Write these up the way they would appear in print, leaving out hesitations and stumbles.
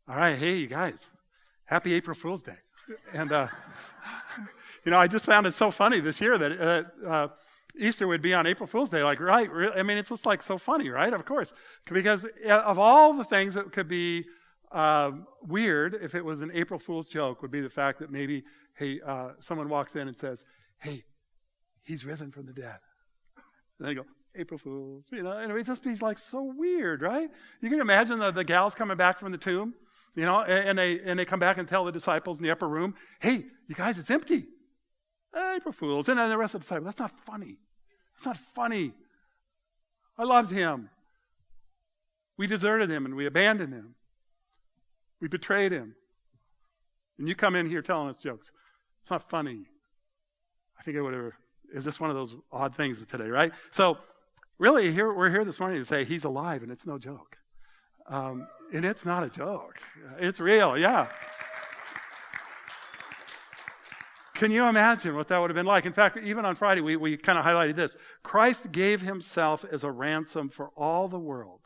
All right, hey, you guys, happy April Fool's Day. And, I just found it so funny this year that Easter would be on April Fool's Day. Like, right, really? I mean, it's just like so funny, right? Of course. Because of all the things that could be weird if it was an April Fool's joke would be the fact that maybe, hey, someone walks in and says, hey, he's risen from the dead. And they go, April Fools, and it would just be like so weird, right? You can imagine the gals coming back from the tomb, and they come back and tell the disciples in the upper room, hey, you guys, it's empty. April Fools. And then the rest of the disciples, that's not funny. That's not funny. I loved him. We deserted him and we abandoned him. We betrayed him. And you come in here telling us jokes. It's not funny. I think it would have, is this one of those odd things today, right? So really, we're here this morning to say he's alive and it's no joke. And it's not a joke. It's real, yeah. Can you imagine what that would have been like? In fact, even on Friday, we kind of highlighted this. Christ gave himself as a ransom for all the world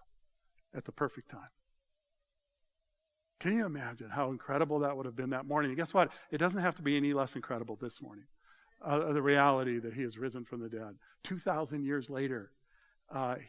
at the perfect time. Can you imagine how incredible that would have been that morning? And guess what? It doesn't have to be any less incredible this morning. The reality that he has risen from the dead. 2,000 years later,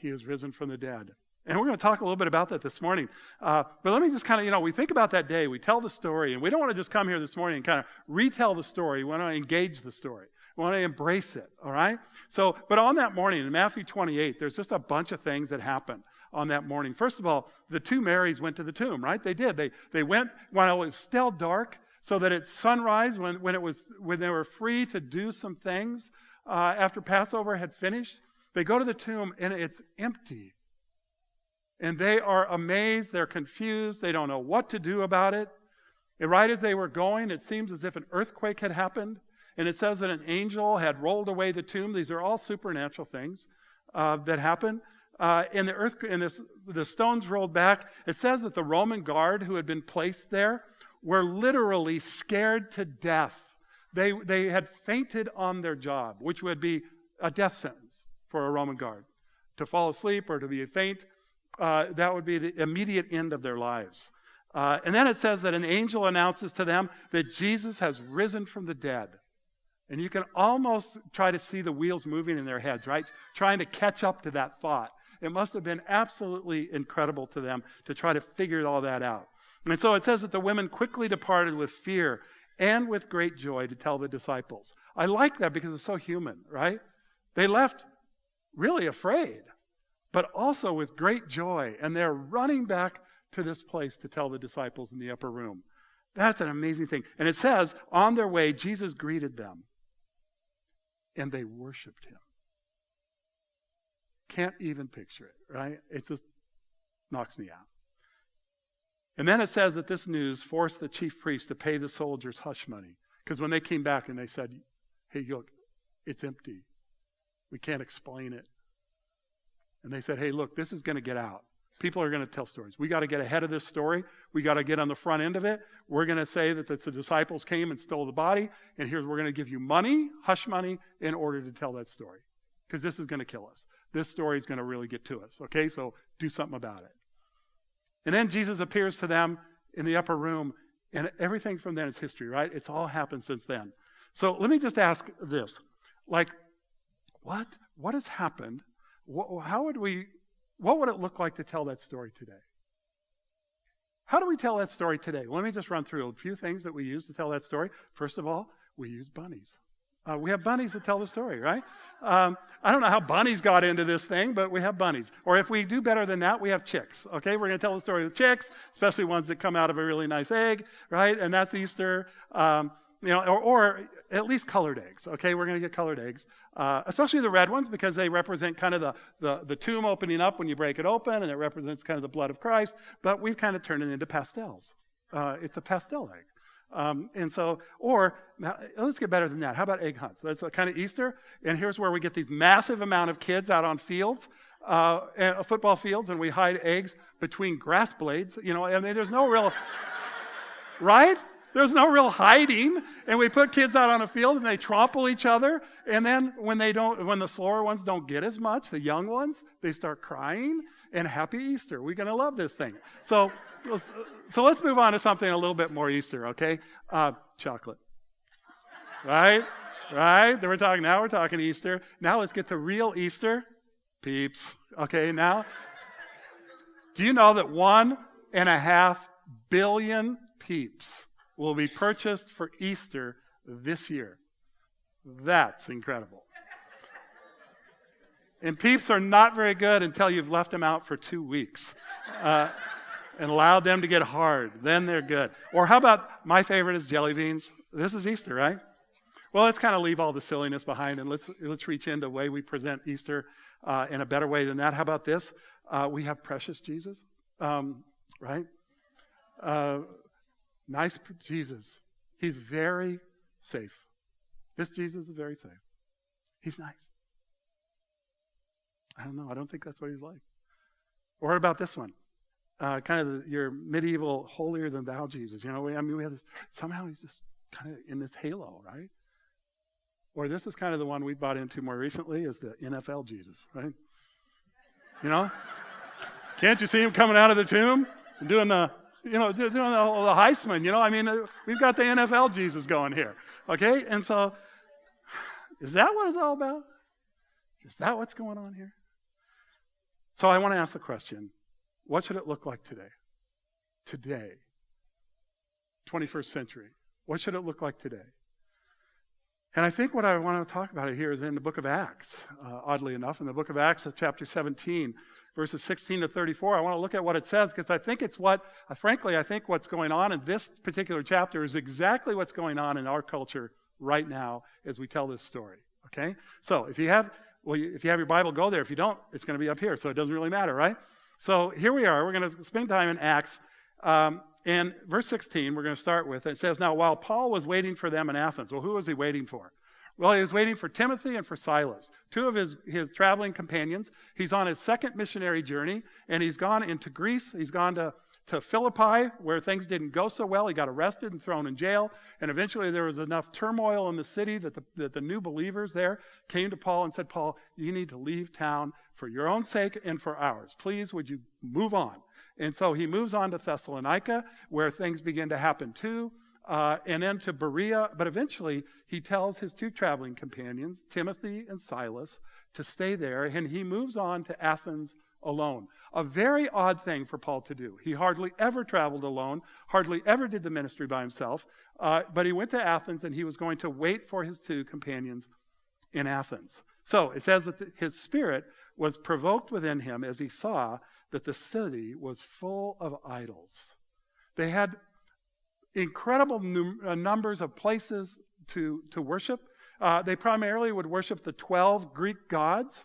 he has risen from the dead. And we're going to talk a little bit about that this morning. But let me just kind of, we think about that day. We tell the story. And we don't want to just come here this morning and kind of retell the story. We want to engage the story. We want to embrace it, all right? So, but on that morning, in Matthew 28, there's just a bunch of things that happen on that morning. First of all, the two Marys went to the tomb, right? They did. They went while it was still dark, so that at sunrise, when they were free to do some things after Passover had finished, they go to the tomb and it's empty. And they are amazed, they're confused, they don't know what to do about it. And right as they were going, it seems as if an earthquake had happened. And it says that an angel had rolled away the tomb. These are all supernatural things that happen. And the stones rolled back. It says that the Roman guard who had been placed there were literally scared to death. They had fainted on their job, which would be a death sentence for a Roman guard. To fall asleep or to be faint, that would be the immediate end of their lives. And then it says that an angel announces to them that Jesus has risen from the dead. And you can almost try to see the wheels moving in their heads, right? Trying to catch up to that thought. It must have been absolutely incredible to them to try to figure all that out. And so it says that the women quickly departed with fear and with great joy to tell the disciples. I like that because it's so human, right? They left really afraid, but also with great joy. And they're running back to this place to tell the disciples in the upper room. That's an amazing thing. And it says, on their way, Jesus greeted them. And they worshiped him. Can't even picture it, right? It just knocks me out. And then it says that this news forced the chief priests to pay the soldiers hush money. Because when they came back and they said, hey, look, it's empty. We can't explain it. And they said, hey, look, this is going to get out. People are going to tell stories. We got to get ahead of this story. We got to get on the front end of it. We're going to say that the disciples came and stole the body. And we're going to give you money, hush money, in order to tell that story. Because this is going to kill us. This story is going to really get to us. Okay, so do something about it. And then Jesus appears to them in the upper room. And everything from then is history, right? It's all happened since then. So let me just ask this. Like, what has happened? What would it look like to tell that story today? How do we tell that story today? Let me just run through a few things that we use to tell that story. First of all, we use bunnies. We have bunnies that tell the story, right? I don't know how bunnies got into this thing, but we have bunnies. Or if we do better than that, we have chicks, okay? We're going to tell the story of chicks, especially ones that come out of a really nice egg, right? And that's Easter. Or at least colored eggs, okay? We're going to get colored eggs, especially the red ones because they represent kind of the tomb opening up when you break it open, and it represents kind of the blood of Christ, but we've kind of turned it into pastels. It's a pastel egg. Let's get better than that. How about egg hunts? That's a kind of Easter, and here's where we get these massive amount of kids out on fields, football fields, and we hide eggs between grass blades. There's no real, right? There's no real hiding, and we put kids out on a field and they trample each other, and then when the slower ones don't get as much, the young ones, they start crying, And happy Easter. We're going to love this thing. So let's move on to something a little bit more Easter, okay? Chocolate. Right? Right? We're talking Easter. Now let's get to real Easter. Peeps. Okay, now. Do you know that 1.5 billion Peeps will be purchased for Easter this year? That's incredible. And Peeps are not very good until you've left them out for 2 weeks and allowed them to get hard. Then they're good. Or how about my favorite is jelly beans? This is Easter, right? Well, let's kind of leave all the silliness behind and let's reach into the way we present Easter in a better way than that. How about this? We have precious Jesus, right? Nice Jesus. He's very safe. This Jesus is very safe. He's nice. I don't know. I don't think that's what he's like. Or what about this one? Kind of your medieval holier than thou Jesus. You know, we have this, somehow he's just kind of in this halo, right? Or this is kind of the one we bought into more recently is the NFL Jesus, right? You know? Can't you see him coming out of the tomb and doing the Heisman, you know? I mean, we've got the NFL Jesus going here, okay? And so, is that what it's all about? Is that what's going on here? So I want to ask the question, what should it look like today? Today, 21st century. What should it look like today? And I think what I want to talk about here is in the book of Acts, oddly enough, in the book of Acts of chapter 17, verses 16 to 34. I want to look at what it says because I think it's frankly, I think what's going on in this particular chapter is exactly what's going on in our culture right now as we tell this story, okay? So if you have your Bible, go there. If you don't, it's going to be up here, so it doesn't really matter, right? So here we are. We're going to spend time in Acts. And verse 16, we're going to start with. It says, now, while Paul was waiting for them in Athens. Well, who was he waiting for? Well, he was waiting for Timothy and for Silas, two of his traveling companions. He's on his second missionary journey, and he's gone into Greece. He's gone to Philippi, where things didn't go so well. He got arrested and thrown in jail. And eventually there was enough turmoil in the city that the new believers there came to Paul and said, Paul, you need to leave town for your own sake and for ours. Please, would you move on? And so he moves on to Thessalonica, where things begin to happen too, and then to Berea. But eventually he tells his two traveling companions, Timothy and Silas, to stay there. And he moves on to Athens alone. A very odd thing for Paul to do. He hardly ever traveled alone, hardly ever did the ministry by himself, but he went to Athens and he was going to wait for his two companions in Athens. So it says that his spirit was provoked within him as he saw that the city was full of idols. They had incredible numbers of places to worship. They primarily would worship the 12 Greek gods.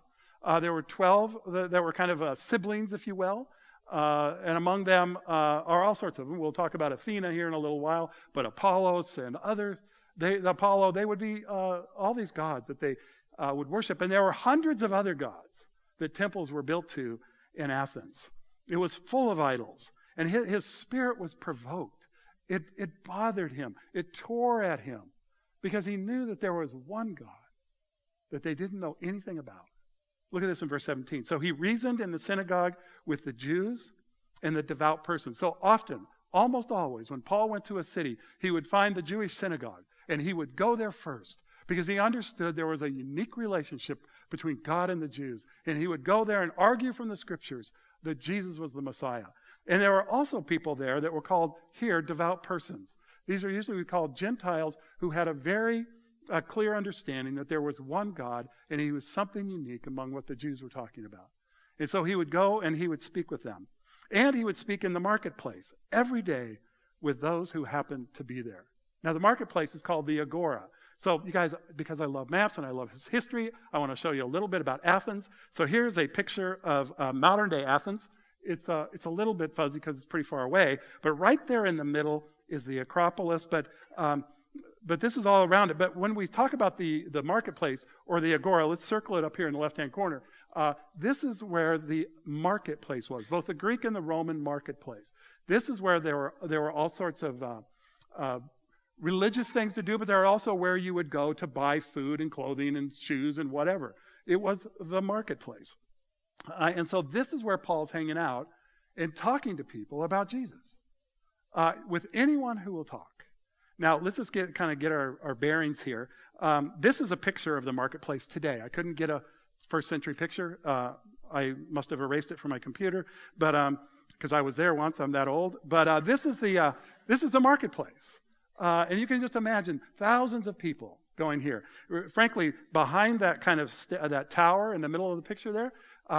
There were 12 that were kind of siblings, if you will. And among them are all sorts of them. We'll talk about Athena here in a little while, but Apollos and others. They would be all these gods that they would worship. And there were hundreds of other gods that temples were built to in Athens. It was full of idols. And his spirit was provoked. It bothered him. It tore at him because he knew that there was one God that they didn't know anything about. Look at this in verse 17. So he reasoned in the synagogue with the Jews and the devout persons. So often, almost always, when Paul went to a city, he would find the Jewish synagogue and he would go there first because he understood there was a unique relationship between God and the Jews. And he would go there and argue from the scriptures that Jesus was the Messiah. And there were also people there that were called here devout persons. These are usually called Gentiles who had a very clear understanding that there was one God and he was something unique among what the Jews were talking about. And so he would go and he would speak with them. And he would speak in the marketplace every day with those who happened to be there. Now the marketplace is called the Agora. So you guys, because I love maps and I love his history, I want to show you a little bit about Athens. So here's a picture of modern day Athens. It's a little bit fuzzy because it's pretty far away, but right there in the middle is the Acropolis. But this is all around it. But when we talk about the marketplace or the Agora, let's circle it up here in the left-hand corner. This is where the marketplace was, both the Greek and the Roman marketplace. This is where there were all sorts of religious things to do, but there are also where you would go to buy food and clothing and shoes and whatever. It was the marketplace. And so this is where Paul's hanging out and talking to people about Jesus, with anyone who will talk. Now, let's just get our bearings here. This is a picture of the marketplace today. I couldn't get a first century picture. I must have erased it from my computer, but because I was there once, I'm that old. But this is the marketplace, and you can just imagine thousands of people going here. Frankly, behind that kind of that tower in the middle of the picture there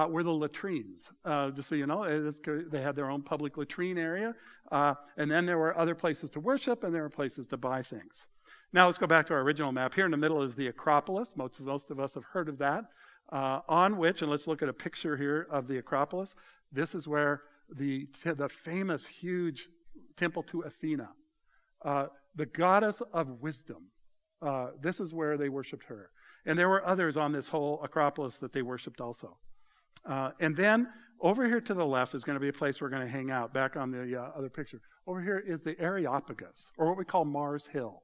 were the latrines. Just so you know, they had their own public latrine area, and then there were other places to worship, and there were places to buy things. Now let's go back to our original map. Here in the middle is the Acropolis. Most of us have heard of that. On which, and let's look at a picture here of the Acropolis. This is where the famous huge temple to Athena, the goddess of wisdom. This is where they worshipped her. And there were others on this whole Acropolis that they worshipped also. And then over here to the left is going to be a place we're going to hang out, back on the other picture. Over here is the Areopagus, or what we call Mars Hill.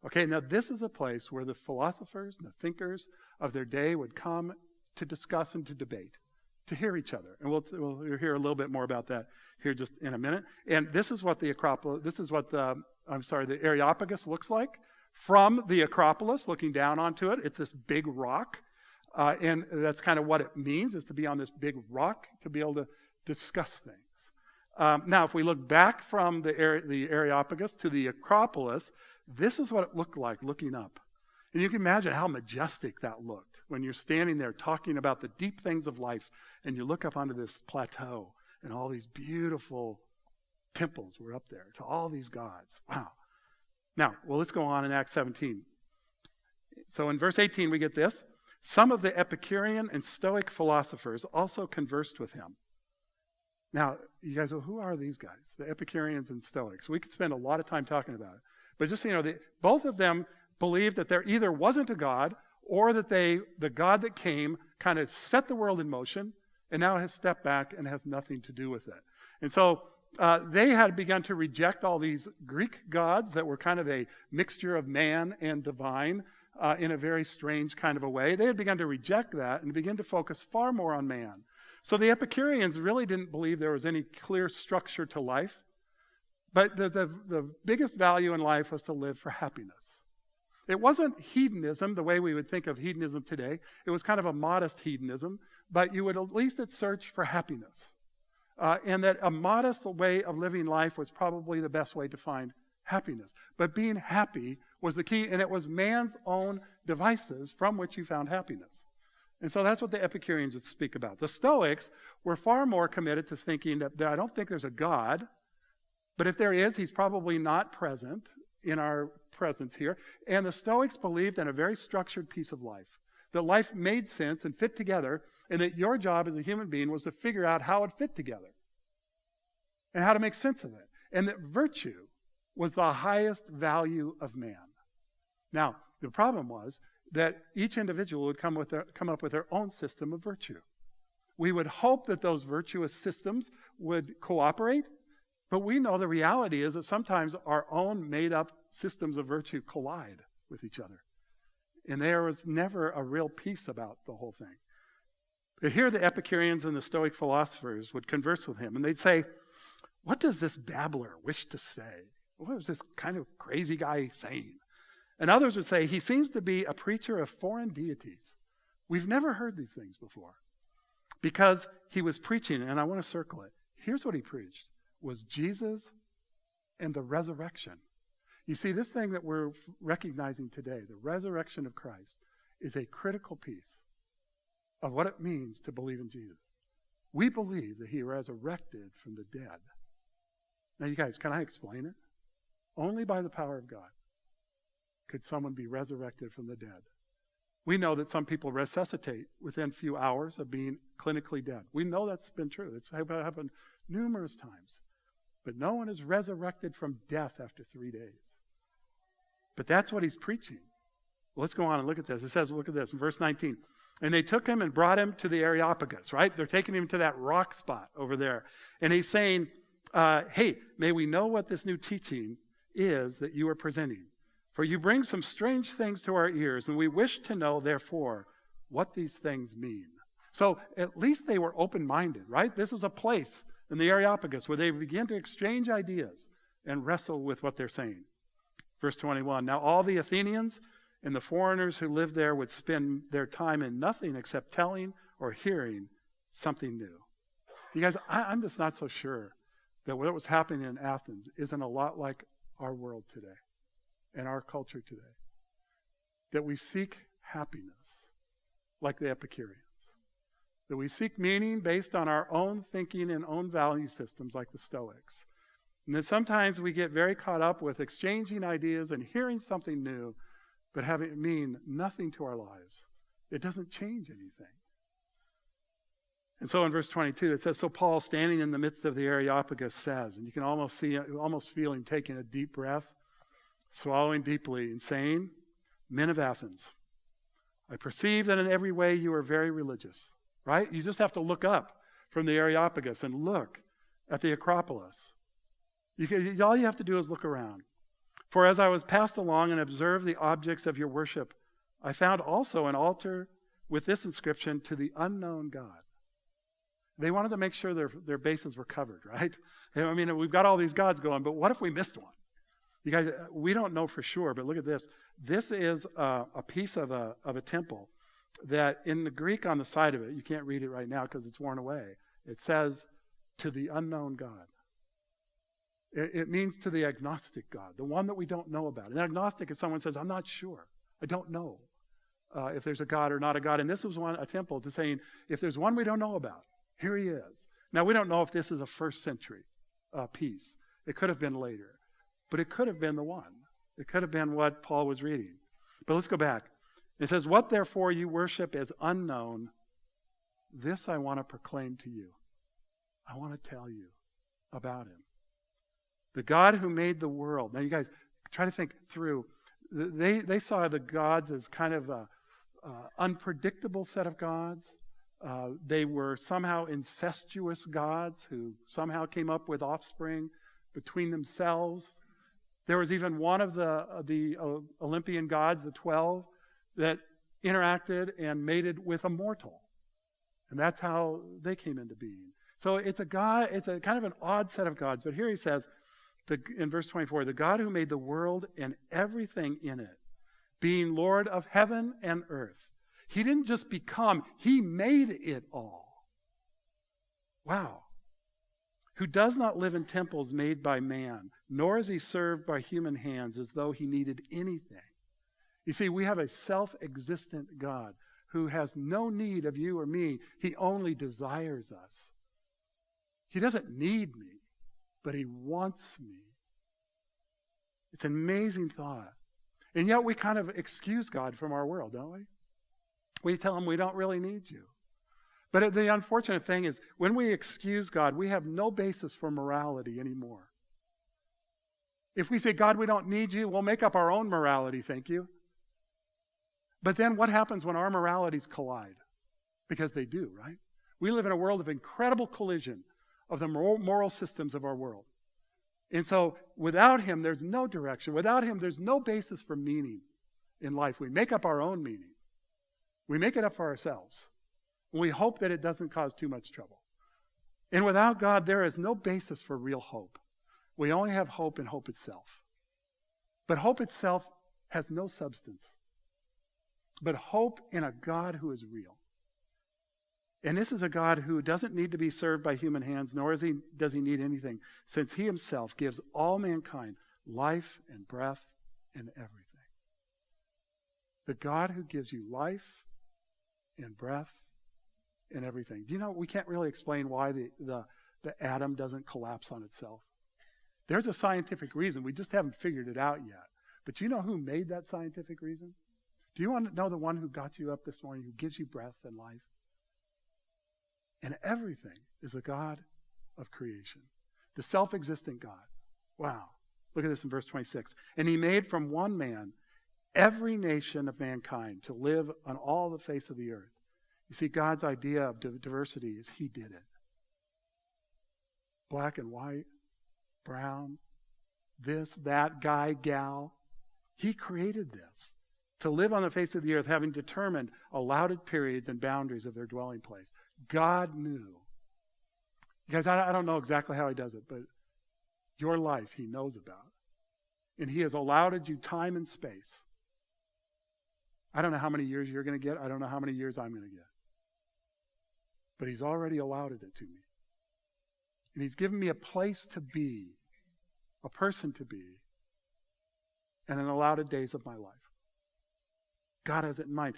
Okay, now this is a place where the philosophers and the thinkers of their day would come to discuss and to debate, to hear each other. And we'll hear a little bit more about that here just in a minute. And this is what the Areopagus looks like. From the Acropolis, looking down onto it, it's this big rock. And that's kind of what it means, is to be on this big rock, to be able to discuss things. Now, if we look back from the Areopagus to the Acropolis, this is what it looked like looking up. And you can imagine how majestic that looked when you're standing there talking about the deep things of life, and you look up onto this plateau, and all these beautiful temples were up there to all these gods. Wow. Now, let's go on in Acts 17. So in verse 18, we get this. Some of the Epicurean and Stoic philosophers also conversed with him. Now, you guys, well, who are these guys? The Epicureans and Stoics. We could spend a lot of time talking about it. But just so you know, both of them believed that there either wasn't a God, or that the God that came kind of set the world in motion and now has stepped back and has nothing to do with it. And so they had begun to reject all these Greek gods that were kind of a mixture of man and divine in a very strange kind of a way. They had begun to reject that and begin to focus far more on man. So the Epicureans really didn't believe there was any clear structure to life. But the biggest value in life was to live for happiness. It wasn't hedonism the way we would think of hedonism today. It was kind of a modest hedonism, but you would at least search for happiness. And that a modest way of living life was probably the best way to find happiness. But being happy was the key, and it was man's own devices from which you found happiness. And so that's what the Epicureans would speak about. The Stoics were far more committed to thinking that I don't think there's a God, but if there is, he's probably not present in our presence here. And the Stoics believed in a very structured piece of life, that life made sense and fit together, and that your job as a human being was to figure out how it fit together and how to make sense of it. And that virtue was the highest value of man. Now, the problem was that each individual would come up with their own system of virtue. We would hope that those virtuous systems would cooperate, but we know the reality is that sometimes our own made-up systems of virtue collide with each other. And there was never a real peace about the whole thing. But here the Epicureans and the Stoic philosophers would converse with him, and they'd say, "What does this babbler wish to say? What is this kind of crazy guy saying?" And others would say, "He seems to be a preacher of foreign deities. We've never heard these things before." Because he was preaching, and I want to circle it. Here's what he preached, was Jesus and the resurrection. You see, this thing that we're recognizing today, the resurrection of Christ, is a critical piece of what it means to believe in Jesus. We believe that he resurrected from the dead. Now, you guys, can I explain it? Only by the power of God could someone be resurrected from the dead. We know that some people resuscitate within a few hours of being clinically dead. We know that's been true. It's happened numerous times. But no one is resurrected from death after 3 days. But that's what he's preaching. Well, let's go on and look at this. It says, look at this in verse 19. And they took him and brought him to the Areopagus, right? They're taking him to that rock spot over there. And he's saying, hey, may we know what this new teaching is that you are presenting. For you bring some strange things to our ears, and we wish to know, therefore, what these things mean. So at least they were open-minded, right? This was a place in the Areopagus where they began to exchange ideas and wrestle with what they're saying. Verse 21, now all the Athenians and the foreigners who lived there would spend their time in nothing except telling or hearing something new. You guys, I'm just not so sure that what was happening in Athens isn't a lot like our world today and our culture today. That we seek happiness like the Epicureans. That we seek meaning based on our own thinking and own value systems like the Stoics. And then sometimes we get very caught up with exchanging ideas and hearing something new, but having it mean nothing to our lives. It doesn't change anything. And so in verse 22, it says, so Paul, standing in the midst of the Areopagus, says, and you can almost feel him taking a deep breath, swallowing deeply, and saying, men of Athens, I perceive that in every way you are very religious. Right? You just have to look up from the Areopagus and look at the Acropolis. All you have to do is look around. For as I was passed along and observed the objects of your worship, I found also an altar with this inscription, to the unknown God. They wanted to make sure their bases were covered, right? I mean, we've got all these gods going, but what if we missed one? You guys, we don't know for sure, but look at this. This is a piece of a temple that in the Greek on the side of it, you can't read it right now because it's worn away. It says, to the unknown God. It means to the agnostic God, the one that we don't know about. An agnostic is someone who says, I'm not sure. I don't know if there's a God or not a God. And this was a temple to saying, if there's one we don't know about, here he is. Now, we don't know if this is a first century piece. It could have been later. But it could have been the one. It could have been what Paul was reading. But let's go back. It says, what therefore you worship as unknown, this I want to proclaim to you. I want to tell you about him. The God who made the world. Now you guys, try to think through. They saw the gods as kind of an unpredictable set of gods. They were somehow incestuous gods who somehow came up with offspring between themselves. There was even one of the Olympian gods, the 12, that interacted and mated with a mortal. And that's how they came into being. So it's a kind of an odd set of gods. But here he says, in verse 24, the God who made the world and everything in it, being Lord of heaven and earth. He didn't just become, he made it all. Wow. Who does not live in temples made by man, nor is he served by human hands as though he needed anything. You see, we have a self-existent God who has no need of you or me. He only desires us. He doesn't need me, but he wants me. It's an amazing thought. And yet we kind of excuse God from our world, don't we? We tell him we don't really need you. But the unfortunate thing is, when we excuse God, we have no basis for morality anymore. If we say, God, we don't need you, we'll make up our own morality, thank you. But then what happens when our moralities collide? Because they do, right? We live in a world of incredible collision of the moral systems of our world. And so without him, there's no direction. Without him, there's no basis for meaning in life. We make up our own meaning. We make it up for ourselves. We hope that it doesn't cause too much trouble. And without God, there is no basis for real hope. We only have hope in hope itself. But hope itself has no substance. But hope in a God who is real. And this is a God who doesn't need to be served by human hands, nor does he need anything, since he himself gives all mankind life and breath and everything. The God who gives you life and breath and everything. Do you know, we can't really explain why the atom doesn't collapse on itself. There's a scientific reason. We just haven't figured it out yet. But do you know who made that scientific reason? Do you want to know the one who got you up this morning, who gives you breath and life? And everything is the God of creation, the self-existent God. Wow. Look at this in verse 26. And he made from one man every nation of mankind to live on all the face of the earth. You see, God's idea of diversity is he did it. Black and white, brown, this, that, guy, gal. He created this to live on the face of the earth, having determined allotted periods and boundaries of their dwelling place. God knew. Guys, I don't know exactly how he does it, but your life he knows about. And he has allotted you time and space. I don't know how many years you're going to get. I don't know how many years I'm going to get. But he's already allotted it to me. And he's given me a place to be, a person to be, and an allotted days of my life. God has it in mind.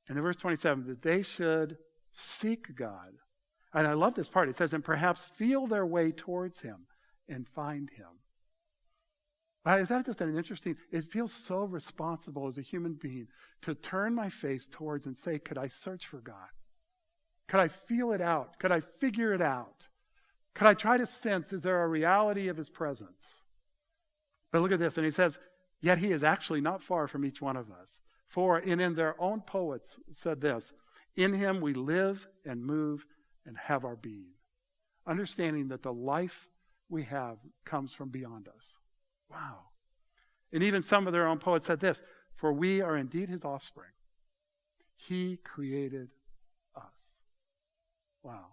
And in verse 27, that they should seek God. And I love this part. It says, and perhaps feel their way towards him and find him. Is that just an interesting, it feels so responsible as a human being to turn my face towards and say, could I search for God? Could I feel it out? Could I figure it out? Could I try to sense, is there a reality of his presence? But look at this, and he says, yet he is actually not far from each one of us. For, and in their own poets said this, in him we live and move and have our being. Understanding that the life we have comes from beyond us. Wow. And even some of their own poets said this, for we are indeed his offspring. He created us. Wow.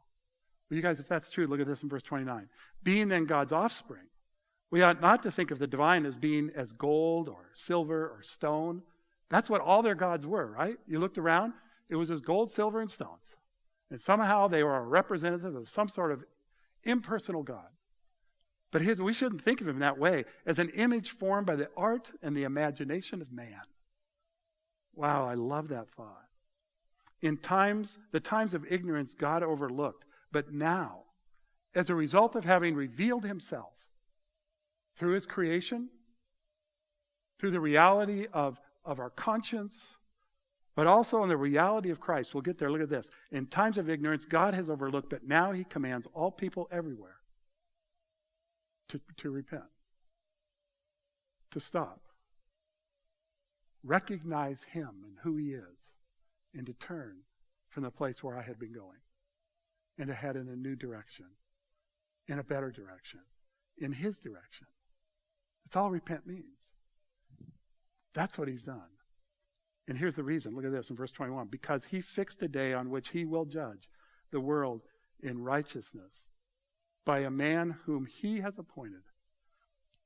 Well, you guys, if that's true, look at this in verse 29. Being then God's offspring, we ought not to think of the divine as being as gold or silver or stone. That's what all their gods were, right? You looked around, it was as gold, silver, and stones. And somehow they were a representative of some sort of impersonal God. But we shouldn't think of him that way, as an image formed by the art and the imagination of man. Wow, I love that thought. In the times of ignorance, God overlooked. But now, as a result of having revealed himself through his creation, through the reality of our conscience, but also in the reality of Christ, we'll get there, look at this. In times of ignorance, God has overlooked, but now he commands all people everywhere to repent, to stop, recognize him and who he is, and to turn from the place where I had been going, and to head in a new direction, in a better direction, in his direction. That's all repent means. That's what he's done. And here's the reason. Look at this in verse 21. Because he fixed a day on which he will judge the world in righteousness by a man whom he has appointed.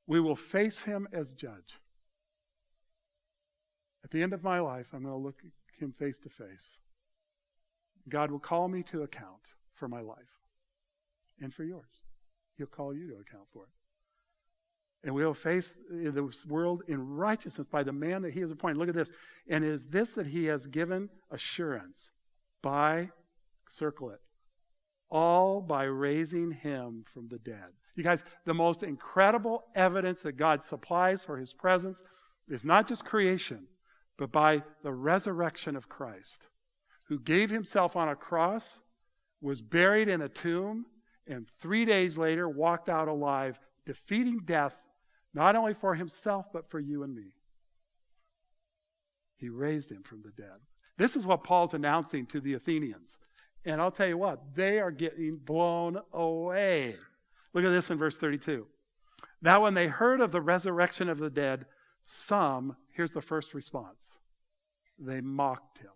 We will face him as judge. At the end of my life, I'm going to look at him face to face. God will call me to account for my life and for yours. He'll call you to account for it. And we'll face this world in righteousness by the man that he has appointed. Look at this. And it is this that he has given assurance by, circle it, all by raising him from the dead. You guys, the most incredible evidence that God supplies for his presence is not just creation, but by the resurrection of Christ, who gave himself on a cross, was buried in a tomb, and 3 days later walked out alive, defeating death, not only for himself, but for you and me. He raised him from the dead. This is what Paul's announcing to the Athenians. And I'll tell you what, they are getting blown away. Look at this in verse 32. Now when they heard of the resurrection of the dead, some, here's the first response, they mocked him.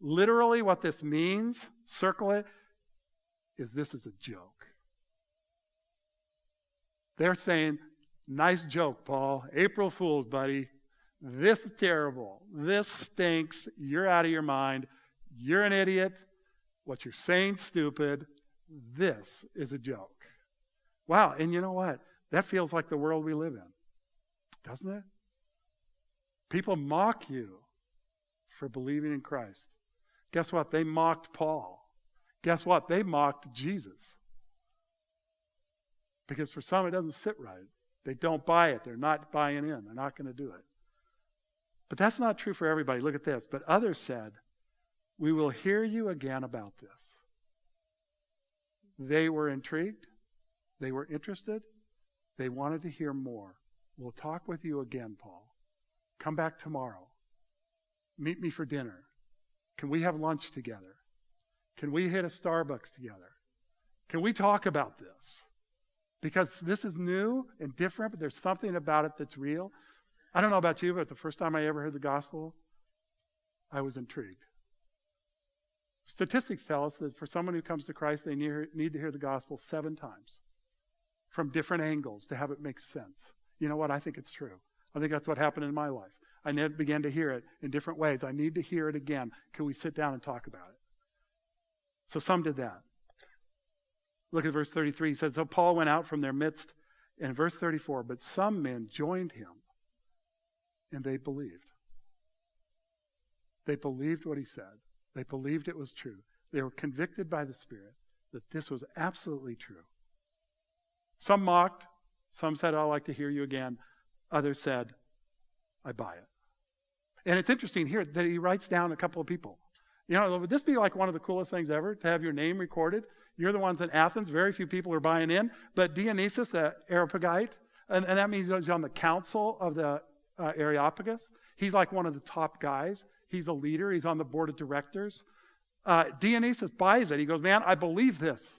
Literally what this means, circle it, is this is a joke. They're saying, nice joke, Paul. April Fool's, buddy. This is terrible. This stinks. You're out of your mind. You're an idiot. What you're saying, stupid. This is a joke. Wow, and you know what? That feels like the world we live in, doesn't it? People mock you for believing in Christ. Guess what? They mocked Paul. Guess what? They mocked Jesus. Because for some, it doesn't sit right. They don't buy it. They're not buying in. They're not going to do it. But that's not true for everybody. Look at this. But others said, we will hear you again about this. They were intrigued. They were interested. They wanted to hear more. We'll talk with you again, Paul. Come back tomorrow. Meet me for dinner. Can we have lunch together? Can we hit a Starbucks together? Can we talk about this? Because this is new and different, but there's something about it that's real. I don't know about you, but the first time I ever heard the gospel, I was intrigued. Statistics tell us that for someone who comes to Christ, they need to hear the gospel 7 times from different angles to have it make sense. You know what? I think it's true. I think that's what happened in my life. I began to hear it in different ways. I need to hear it again. Can we sit down and talk about it? So some did that. Look at verse 33. He says, so Paul went out from their midst. In verse 34, but some men joined him and they believed. They believed what he said. They believed it was true. They were convicted by the Spirit that this was absolutely true. Some mocked. Some said, I'd like to hear you again. Others said, I buy it. And it's interesting here that he writes down a couple of people. You know, would this be like one of the coolest things ever, to have your name recorded? You're the ones in Athens. Very few people are buying in. But Dionysius, the Areopagite, and that means he's on the council of the Areopagus. He's like one of the top guys. He's a leader. He's on the board of directors. Dionysius buys it. He goes, man, I believe this.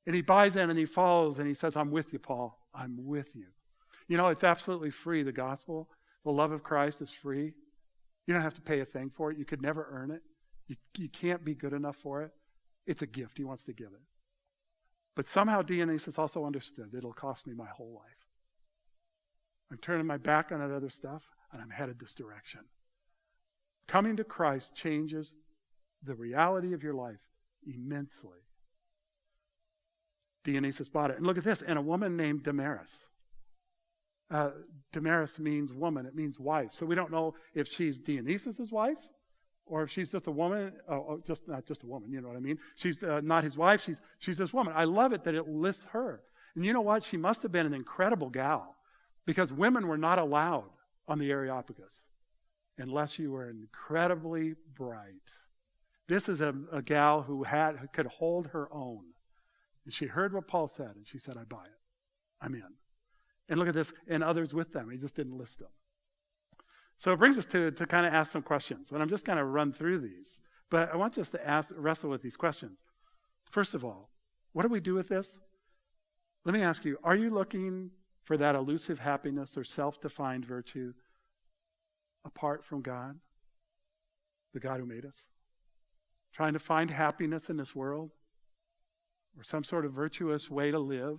And he buys in and he follows and he says, I'm with you, Paul. I'm with you. You know, it's absolutely free, the gospel. The love of Christ is free. You don't have to pay a thing for it. You could never earn it. You can't be good enough for it. It's a gift. He wants to give it. But somehow Dionysius also understood that it'll cost me my whole life. I'm turning my back on that other stuff and I'm headed this direction. Coming to Christ changes the reality of your life immensely. Dionysius bought it. And look at this. And a woman named Damaris. Damaris means woman. It means wife. So we don't know if she's Dionysius' wife or if she's just a woman. Not just a woman, you know what I mean? She's not his wife. She's this woman. I love it that it lists her. And you know what? She must have been an incredible gal because women were not allowed on the Areopagus unless you were incredibly bright. This is a gal who could hold her own. And she heard what Paul said, and she said, I buy it. I'm in. And look at this, and others with them. He just didn't list them. So it brings us to kind of ask some questions. And I'm just going to run through these. But I want us to wrestle with these questions. First of all, what do we do with this? Let me ask you, are you looking for that elusive happiness or self-defined virtue apart from God, the God who made us? Trying to find happiness in this world? Or some sort of virtuous way to live,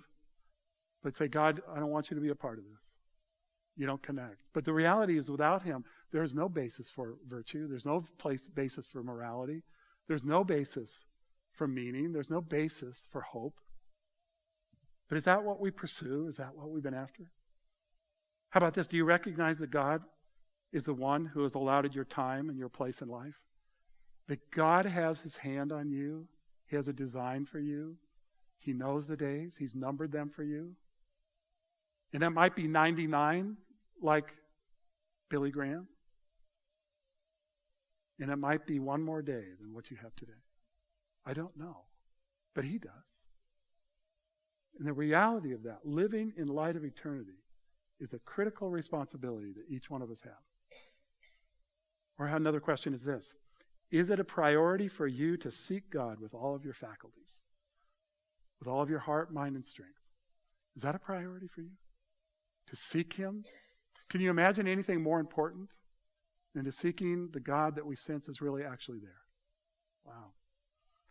but say, God, I don't want you to be a part of this. You don't connect. But the reality is without him, there's no basis for virtue. There's no basis for morality. There's no basis for meaning. There's no basis for hope. But is that what we pursue? Is that what we've been after? How about this? Do you recognize that God is the one who has allotted your time and your place in life? That God has his hand on you. He has a design for you. He knows the days. He's numbered them for you. And it might be 99 like Billy Graham. And it might be one more day than what you have today. I don't know. But he does. And the reality of that, living in light of eternity, is a critical responsibility that each one of us have. Or another question is this. Is it a priority for you to seek God with all of your faculties? With all of your heart, mind, and strength? Is that a priority for you? To seek him? Can you imagine anything more important than to seeking the God that we sense is really actually there? Wow.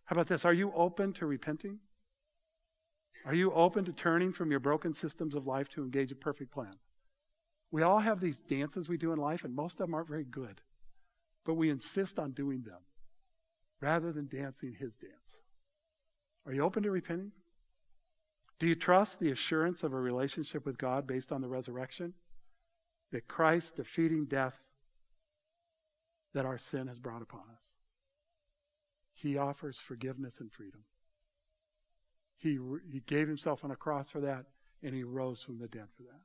How about this? Are you open to repenting? Are you open to turning from your broken systems of life to engage a perfect plan? We all have these dances we do in life, and most of them aren't very good. But we insist on doing them rather than dancing his dance. Are you open to repenting? Do you trust the assurance of a relationship with God based on the resurrection? That Christ defeating death that our sin has brought upon us. He offers forgiveness and freedom. He gave himself on a cross for that, and he rose from the dead for that.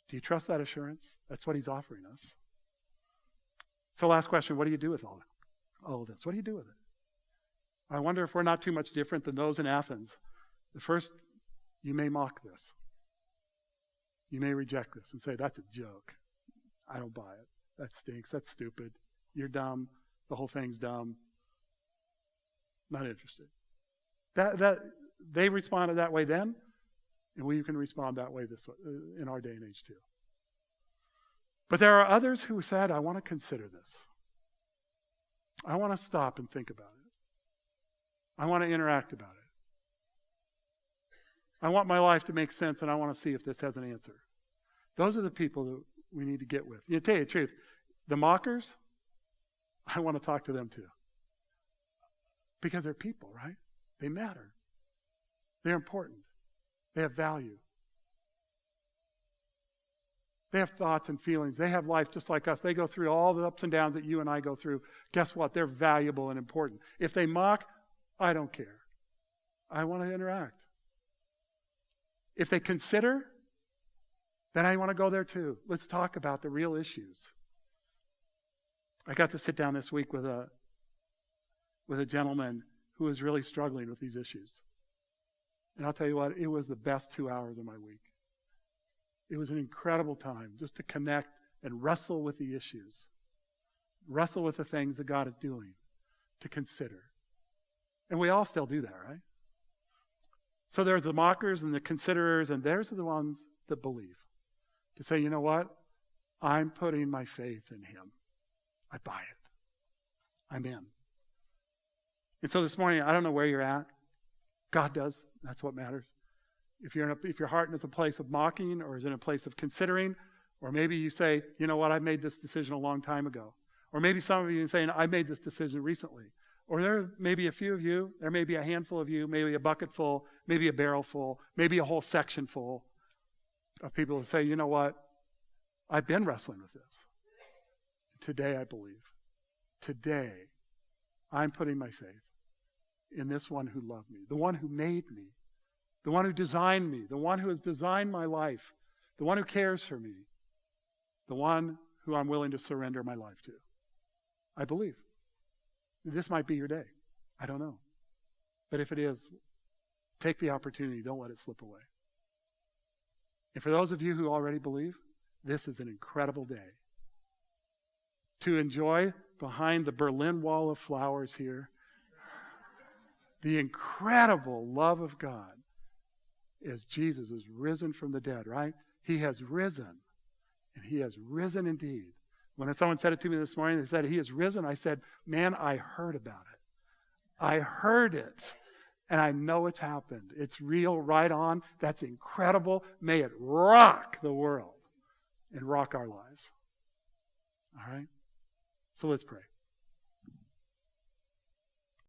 Do you trust that assurance? That's what he's offering us. So last question, what do you do with all of this? What do you do with it? I wonder if we're not too much different than those in Athens. The first, you may mock this. You may reject this and say, that's a joke. I don't buy it. That stinks. That's stupid. You're dumb. The whole thing's dumb. Not interested. That they responded that way then, and we can respond that way this way, in our day and age too. But there are others who said, I want to consider this. I want to stop and think about it. I want to interact about it. I want my life to make sense, and I want to see if this has an answer. Those are the people that we need to get with. You tell you the truth, the mockers, I want to talk to them too. Because they're people, right? They matter. They're important. They have value. They have thoughts and feelings. They have life just like us. They go through all the ups and downs that you and I go through. Guess what? They're valuable and important. If they mock, I don't care. I want to interact. If they consider, then I want to go there too. Let's talk about the real issues. I got to sit down this week with a gentleman who was really struggling with these issues. And I'll tell you what, it was the best 2 hours of my week. It was an incredible time just to connect and wrestle with the issues. Wrestle with the things that God is doing, to consider. And we all still do that, right? So there's the mockers and the considerers, and there's the ones that believe. To say, you know what? I'm putting my faith in Him. I buy it. I'm in. And so this morning, I don't know where you're at. God does. That's what matters. If your heart is a place of mocking or is in a place of considering, or maybe you say, you know what, I made this decision a long time ago. Or maybe some of you are saying, I made this decision recently. Or there may be a few of you, there may be a handful of you, maybe a bucket full, maybe a barrel full, maybe a whole section full of people who say, you know what, I've been wrestling with this. Today I believe. Today I'm putting my faith in this one who loved me, the one who made me, the one who designed me, the one who has designed my life, the one who cares for me, the one who I'm willing to surrender my life to. I believe. This might be your day. I don't know. But if it is, take the opportunity. Don't let it slip away. And for those of you who already believe, this is an incredible day. To enjoy behind the Berlin Wall of flowers here, the incredible love of God as Jesus is risen from the dead, right? He has risen, and He has risen indeed. When someone said it to me this morning, they said, He is risen. I said, man, I heard about it. I heard it, and I know it's happened. It's real, right on. That's incredible. May it rock the world and rock our lives. All right? So let's pray.